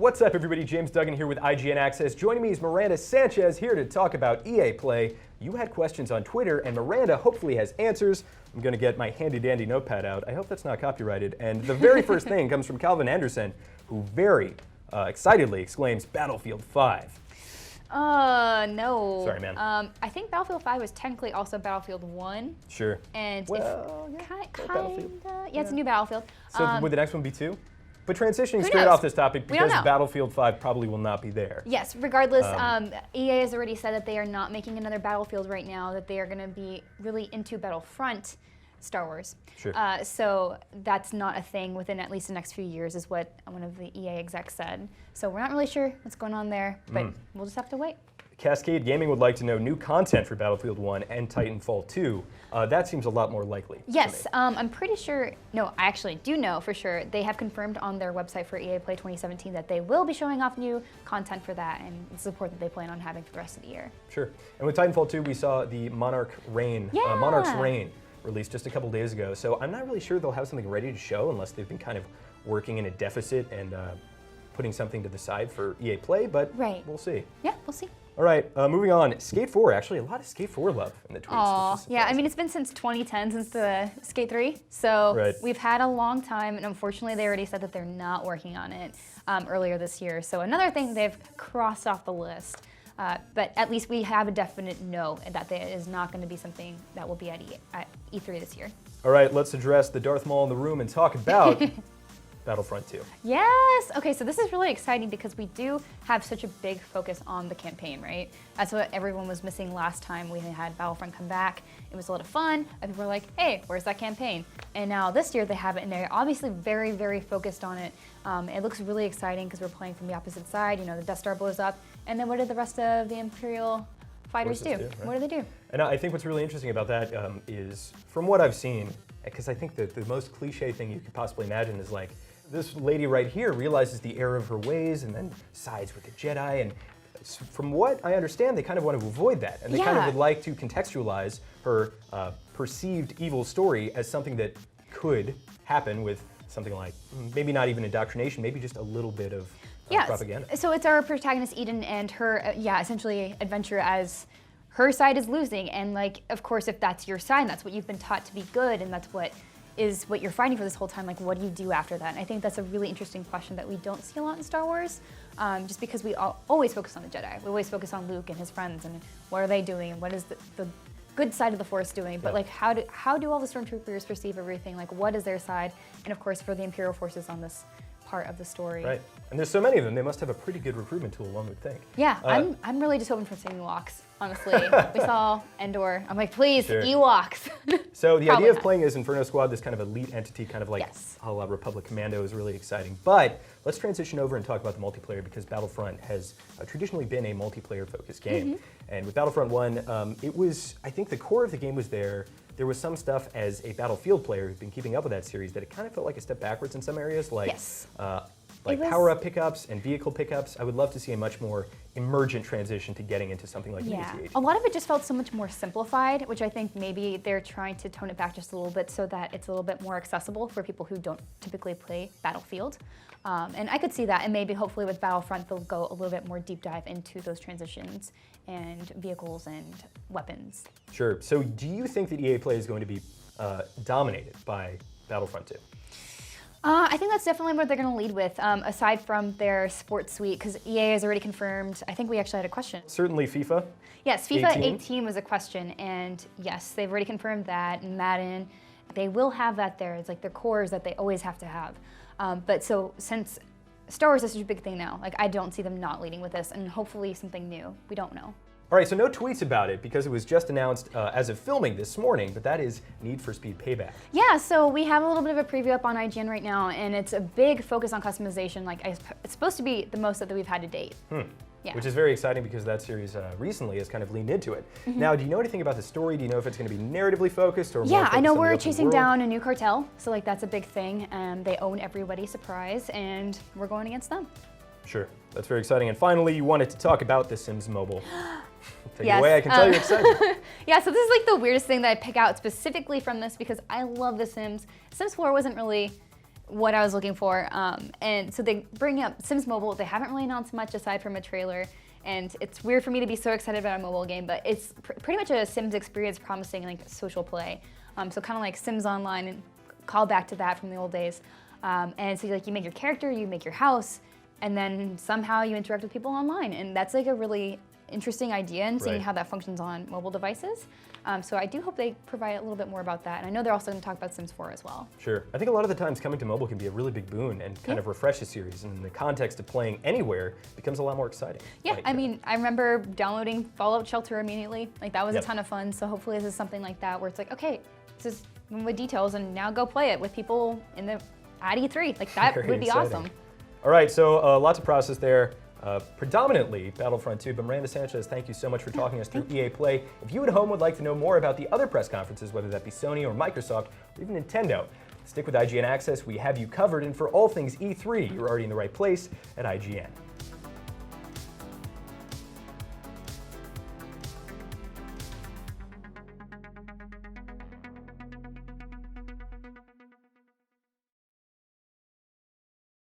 What's up, everybody? James Duggan here with IGN Access. Joining me is Miranda Sanchez here to talk about EA Play. You had questions on Twitter, and Miranda hopefully has answers. I'm going to get my handy-dandy notepad out. I hope that's not copyrighted. And the very first thing comes from Calvin Anderson, who very excitedly exclaims, Battlefield 5. No. Sorry, man. I think Battlefield 5 was technically also Battlefield 1. Sure. And well, yeah, it's a new Battlefield. So would the next one be 2? But transitioning Who straight knows? off this topic, We don't because know. Battlefield 5 probably will not be there. Yes, regardless, EA has already said that they are not making another Battlefield right now, that they are going to be really into Battlefront Star Wars. Sure. So that's not a thing within at least the next few years, is what one of the EA execs said. So we're not really sure what's going on there, but we'll just have to wait. Cascade Gaming would like to know new content for Battlefield 1 and Titanfall 2. That seems a lot more likely. Yes, I'm pretty sure, no, I actually do know for sure. They have confirmed on their website for EA Play 2017 that they will be showing off new content for that and the support that they plan on having for the rest of the year. Sure. And with Titanfall 2, we saw the Monarch's Reign released just a couple days ago. So I'm not really sure they'll have something ready to show unless they've been kind of working in a deficit and putting something to the side for EA Play, but we'll see. Yeah, we'll see. All right, moving on. Skate 4, actually, a lot of Skate 4 love in the tweets. Aw, yeah, I mean, it's been since 2010, since the Skate 3, so we've had a long time, and unfortunately they already said that they're not working on it earlier this year. So another thing they've crossed off the list, but at least we have a definite no that it is not going to be something that will be at E3 this year. All right, let's address the Darth Maul in the room and talk about Battlefront 2. Yes! Okay, so this is really exciting because we do have such a big focus on the campaign, right? That's what everyone was missing last time we had Battlefront come back. It was a lot of fun, and people were like, hey, where's that campaign? And now this year they have it, and they're obviously very, very focused on it. It looks really exciting because we're playing from the opposite side. You know, the Death Star blows up, and then what did the rest of the Imperial fighters do? What do they do? And I think what's really interesting about that is, from what I've seen, because I think that the most cliche thing you could possibly imagine is like, this lady right here realizes the error of her ways and then sides with the Jedi, and from what I understand, they kind of want to avoid that, and they kind of would like to contextualize her perceived evil story as something that could happen with something like, maybe not even indoctrination, maybe just a little bit of propaganda. So it's our protagonist Eden and her, essentially adventure as her side is losing, and like, of course, if that's your side, that's what you've been taught to be good, and that's what you're fighting for this whole time, like what do you do after that? And I think that's a really interesting question that we don't see a lot in Star Wars, just because we always focus on the Jedi. We always focus on Luke and his friends and what are they doing and what is the good side of the Force doing, but like how do all the Stormtroopers perceive everything? Like what is their side? And of course for the Imperial forces on this part of the story. Right, and there's so many of them, they must have a pretty good recruitment tool, one would think. Yeah, I'm really just hoping for some Ewoks, honestly. We saw Endor, I'm like, please, Ewoks. So the idea of playing as Inferno Squad, this kind of elite entity, kind of like a la Republic Commando, is really exciting. But let's transition over and talk about the multiplayer, because Battlefront has traditionally been a multiplayer-focused game. And with Battlefront 1, it was, I think the core of the game was there. There was some stuff as a Battlefield player who's been keeping up with that series that it kind of felt like a step backwards in some areas, like power-up pickups and vehicle pickups. I would love to see a much more emergent transition to getting into something like ATH. A lot of it just felt so much more simplified, which I think maybe they're trying to tone it back just a little bit so that it's a little bit more accessible for people who don't typically play Battlefield. And I could see that, and maybe hopefully with Battlefront they'll go a little bit more deep dive into those transitions and vehicles and weapons. Sure. So do you think that EA Play is going to be dominated by Battlefront 2? I think that's definitely what they're going to lead with, aside from their sports suite, because EA has already confirmed. I think we actually had a question. Certainly FIFA. Yes, FIFA 18 was a question, and yes, they've already confirmed that. Madden, they will have that there. It's like their cores that they always have to have. But so since Star Wars is such a big thing now, like I don't see them not leading with this, and hopefully something new. We don't know. All right, so no tweets about it because it was just announced as of filming this morning, but that is Need for Speed Payback. Yeah, so we have a little bit of a preview up on IGN right now, and it's a big focus on customization. Like it's supposed to be the most that we've had to date. Yeah. Which is very exciting because that series recently has kind of leaned into it. Now, do you know anything about the story? Do you know if it's going to be narratively focused or more I know we're chasing down a new cartel, so like that's a big thing, and they own everybody, surprise, and we're going against them. Sure, that's very exciting. And finally, you wanted to talk about The Sims Mobile. Take it away, I can tell you're excited. Yeah, so this is like the weirdest thing that I pick out specifically from this because I love The Sims. Sims 4 wasn't really what I was looking for. And so they bring up Sims Mobile. They haven't really announced much aside from a trailer. And it's weird for me to be so excited about a mobile game, but it's pretty much a Sims experience promising like social play. So kind of like Sims Online and call back to that from the old days. And so like you make your character, you make your house, and then somehow you interact with people online. And that's like a really interesting idea and seeing how that functions on mobile devices. So I do hope they provide a little bit more about that. And I know they're also going to talk about Sims 4 as well. Sure. I think a lot of the times coming to mobile can be a really big boon and kind of refresh the series. And in the context of playing anywhere, becomes a lot more exciting. Yeah, I mean, I remember downloading Fallout Shelter immediately. Like that was a ton of fun. So hopefully this is something like that where it's like, okay, this is with details and now go play it with people at E3. Like that would be awesome. All right, so lots of process there. Predominantly Battlefront 2, but Miranda Sanchez, thank you so much for talking us through EA Play. If you at home would like to know more about the other press conferences, whether that be Sony or Microsoft or even Nintendo, stick with IGN Access. We have you covered, and for all things E3, you're already in the right place at IGN.